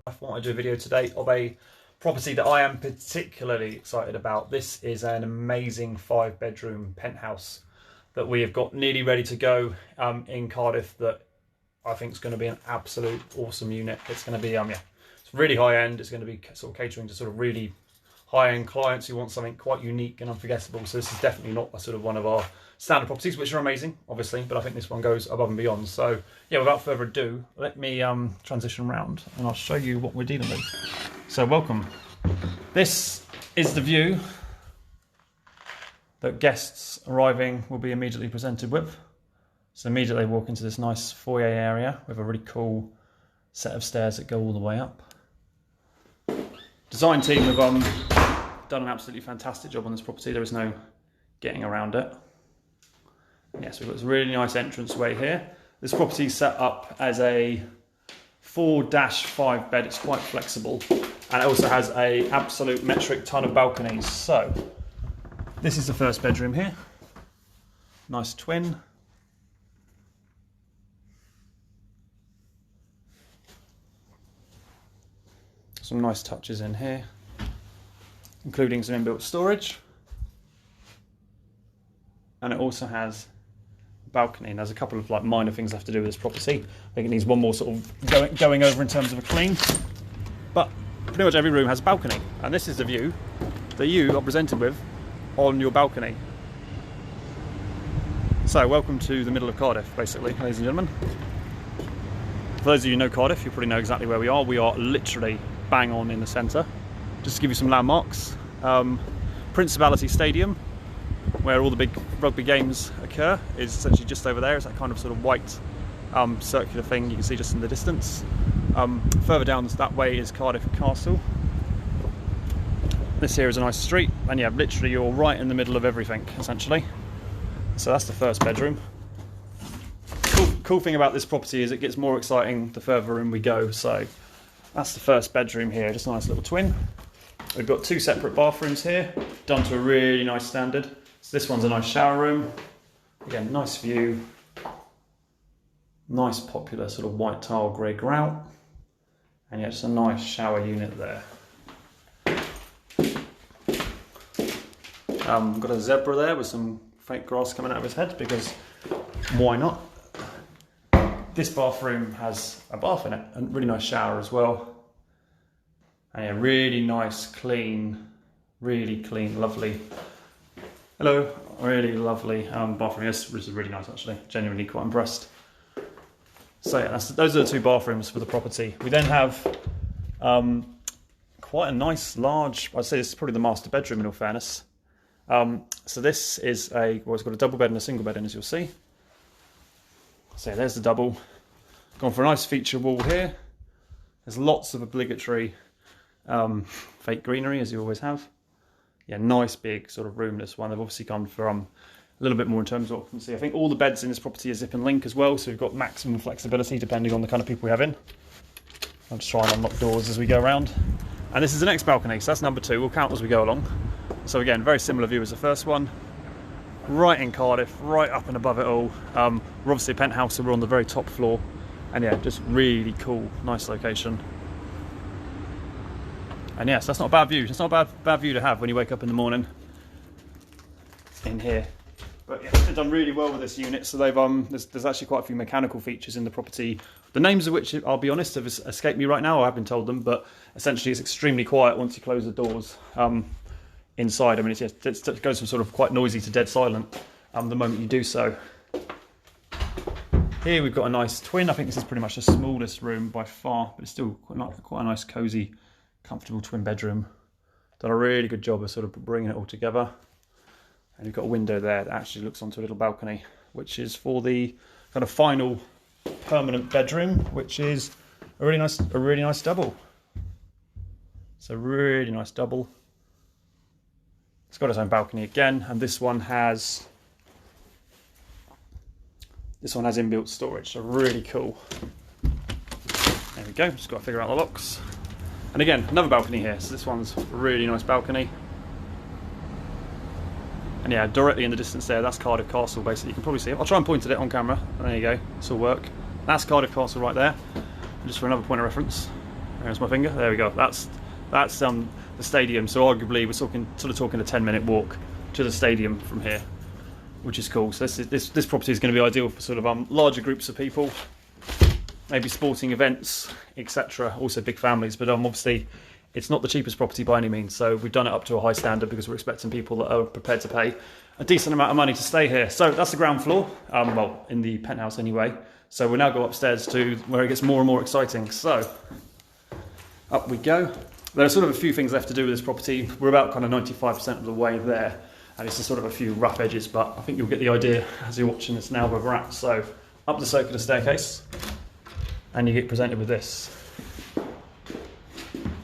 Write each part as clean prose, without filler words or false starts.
I thought I'd do a video today of a property that I am particularly excited about. This is an amazing 5-bedroom penthouse that we have got nearly ready to go in Cardiff that I think is going to be an absolute awesome unit. It's going to be, it's really high end. It's going to be sort of catering to sort of really high end clients who want something quite unique and unforgettable. So this is definitely not a sort of one of our standard properties, which are amazing, obviously, but I think this one goes above and beyond. So yeah, without further ado, let me transition around and I'll show you what we're dealing with. So welcome. This is the view that guests arriving will be immediately presented with. So immediately they walk into this nice foyer area with a really cool set of stairs that go all the way up. Design team have done an absolutely fantastic job on this property. There is no getting around it. Yes, we've got this really nice entranceway here. This property is set up as a 4-5 bed. It's quite flexible, and it also has a absolute metric ton of balconies. So this is the first bedroom here. Nice twin. Some nice touches in here, including some inbuilt storage. And it also has a balcony, and there's a couple of minor things I have to do with this property. I think it needs one more sort of going over in terms of a clean. But pretty much every room has a balcony, and this is the view that you are presented with on your balcony. So welcome to the middle of Cardiff, basically, ladies and gentlemen. For those of you who know Cardiff, you probably know exactly where we are. We are literally bang on in the centre. Just to give you some landmarks, Principality Stadium, where all the big rugby games occur, is essentially just over there. It's that kind of sort of white circular thing you can see just in the distance. Further down that way is Cardiff Castle. This here is a nice street, and yeah, literally you're right in the middle of everything, essentially. So that's the first bedroom. Cool thing about this property is it gets more exciting the further in we go. So that's the first bedroom here, just a nice little twin. We've got 2 separate bathrooms here, done to a really nice standard. So this one's a nice shower room. Again, nice view. Nice popular sort of white tile grey grout. And yeah, just a nice shower unit there. Got a zebra there with some fake grass coming out of his head, because why not? This bathroom has a bath in it, and really nice shower as well. And yeah, really nice, clean, really clean, lovely. Hello, really lovely bathroom. This is really nice, actually. Genuinely quite impressed. So yeah, those are the 2 bathrooms for the property. We then have quite a nice, large. I'd say this is probably the master bedroom in all fairness. So this is it's got a double bed and a single bed in, as you'll see. So yeah, there's the double. Gone for a nice feature wall here. There's lots of obligatory fake greenery, as you always have. Yeah, nice big sort of room, this one. They've obviously gone for a little bit more in terms of occupancy. I think all the beds in this property are zip and link as well, so we've got maximum flexibility depending on the kind of people we have in. I'll just try and unlock doors as we go around. And this is the next balcony, so that's number 2. We'll count as we go along. So again, very similar view as the first one. Right in Cardiff, right up and above it all. We're obviously a penthouse, so we're on the very top floor. And yeah, just really cool, nice location. And yes, that's not a bad view. It's not a bad view to have when you wake up in the morning in here. But yeah, they've done really well with this unit. So they've there's actually quite a few mechanical features in the property, the names of which, I'll be honest, have escaped me right now. I haven't told them, but essentially it's extremely quiet once you close the doors inside. I mean, it goes from sort of quite noisy to dead silent the moment you do so. Here we've got a nice twin. I think this is pretty much the smallest room by far, but it's still quite a nice, cosy, comfortable twin bedroom. Done a really good job of sort of bringing it all together. And you've got a window there that actually looks onto a little balcony, which is for the kind of final permanent bedroom, which is a really nice double. It's a really nice double. It's got its own balcony again, and this one has inbuilt storage, so really cool. There we go, just got to figure out the locks. And again, another balcony here, so this one's a really nice balcony. And yeah, directly in the distance there, that's Cardiff Castle, basically. You can probably see it. I'll try and point at it on camera. There you go, this will work. That's Cardiff Castle right there. And just for another point of reference, There's my finger. There we go. That's the stadium. So arguably we're sort of talking a 10-minute walk to the stadium from here, which is cool. So this property is going to be ideal for sort of larger groups of people, maybe sporting events, etc. Also big families. But obviously it's not the cheapest property by any means. So we've done it up to a high standard because we're expecting people that are prepared to pay a decent amount of money to stay here. So that's the ground floor. Well, in the penthouse anyway. So we'll now go upstairs to where it gets more and more exciting. So up we go. There are sort of a few things left to do with this property. We're about kind of 95% of the way there, and it's just sort of a few rough edges, but I think you'll get the idea as you're watching this now where we're at. So up the circular staircase, and you get presented with this.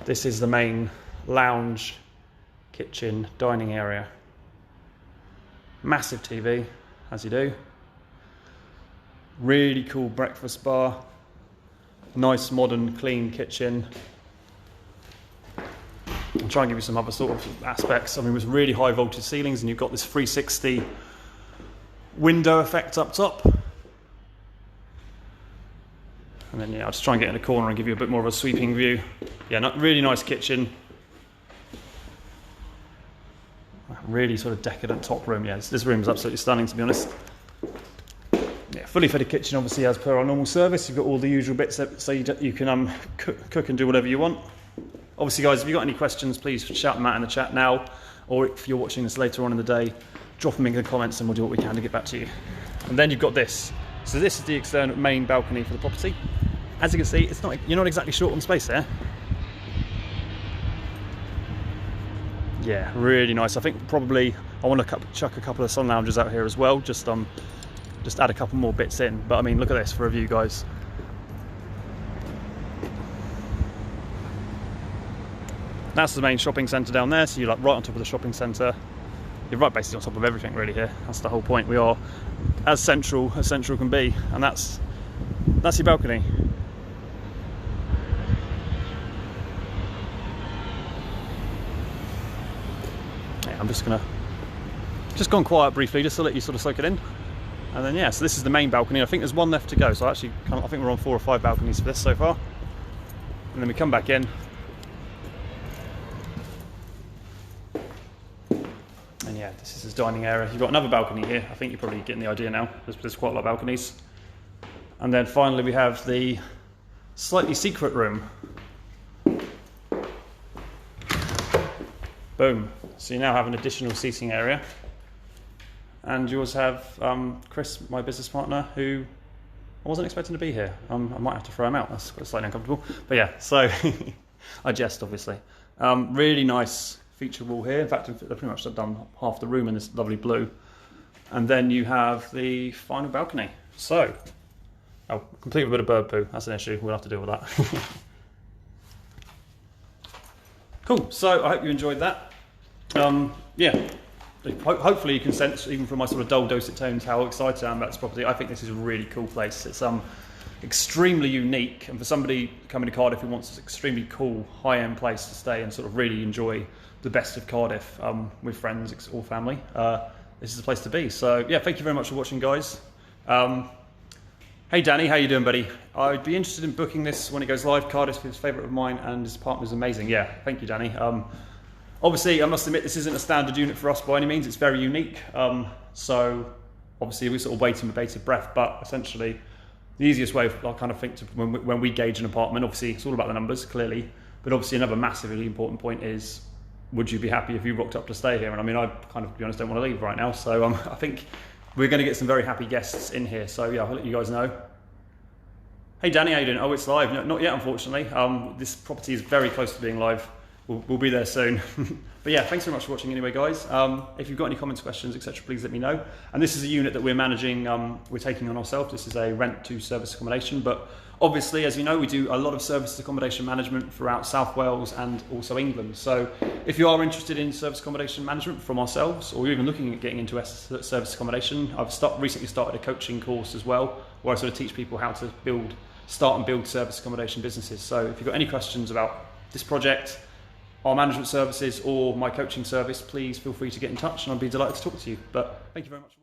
This is the main lounge, kitchen, dining area. Massive TV, as you do. Really cool breakfast bar. Nice, modern, clean kitchen. I'll try and give you some other sort of aspects. I mean, with really high voltage ceilings, and you've got this 360 window effect up top. And then, yeah, I'll just try and get in the corner and give you a bit more of a sweeping view. Yeah, really nice kitchen. Really sort of decadent top room. Yeah, this room is absolutely stunning, to be honest. Yeah, fully fitted kitchen, obviously, as per our normal service. You've got all the usual bits so you can cook and do whatever you want. Obviously, guys, if you've got any questions, please shout them out in the chat now, or if you're watching this later on in the day, drop them in the comments and we'll do what we can to get back to you. And then you've got this. So this is the external main balcony for the property. As you can see, you're not exactly short on space there. Yeah, really nice. I think probably I want to chuck a couple of sun lounges out here as well, just add a couple more bits in. But I mean, look at this for a view, guys. That's the main shopping centre down there, so you're like right on top of the shopping centre. You're right basically on top of everything really here. That's the whole point. We are as central can be, and that's your balcony. Yeah, I'm just gone quiet briefly just to let you sort of soak it in. And then, yeah, so this is the main balcony. I think there's one left to go, so I think we're on 4 or 5 balconies for this so far. And then we come back in. And yeah, this is his dining area. You've got another balcony here. I think you're probably getting the idea now. There's quite a lot of balconies. And then finally we have the slightly secret room. Boom. So you now have an additional seating area. And you also have Chris, my business partner, who I wasn't expecting to be here. I might have to throw him out. That's slightly uncomfortable. But yeah, so I jest, obviously. Really nice feature wall here. In fact, I've pretty much done half the room in this lovely blue. And then you have the final balcony. So, complete with a bit of bird poo. That's an issue. We'll have to deal with that. Cool. So I hope you enjoyed that. Yeah. Hopefully you can sense, even from my sort of dull dulcet tones, how excited I am about this property. I think this is a really cool place. It's extremely unique, and for somebody coming to Cardiff who wants this extremely cool, high-end place to stay and sort of really enjoy the best of Cardiff with friends or family, this is the place to be. So yeah, thank you very much for watching, guys. Hey Danny, how you doing, buddy? I'd be interested in booking this when it goes live. Cardiff's his favourite of mine, and his partner's amazing. Yeah, thank you, Danny. Obviously, I must admit, this isn't a standard unit for us by any means. It's very unique. So obviously, we're sort of waiting with bated breath. But essentially, the easiest way, I kind of think, to when we gauge an apartment, obviously, it's all about the numbers, clearly. But obviously, another massively important point is, would you be happy if you rocked up to stay here? And I mean, I kind of, to be honest, don't want to leave right now. So I think we're going to get some very happy guests in here. So yeah, I'll let you guys know. Hey Danny, how you doing? Oh, it's live. No, not yet, unfortunately. This property is very close to being live. We'll be there soon. But yeah, thanks very much for watching anyway, guys. If you've got any comments, questions, etc., please let me know. And this is a unit that we're managing, we're taking on ourselves. This is a rent to service accommodation. But obviously, as you know, we do a lot of service accommodation management throughout South Wales and also England. So if you are interested in service accommodation management from ourselves, or you're even looking at getting into service accommodation, I've recently started a coaching course as well, where I sort of teach people how to start and build service accommodation businesses. So if you've got any questions about this project, our management services, or my coaching service, please feel free to get in touch, and I'll be delighted to talk to you. But thank you very much.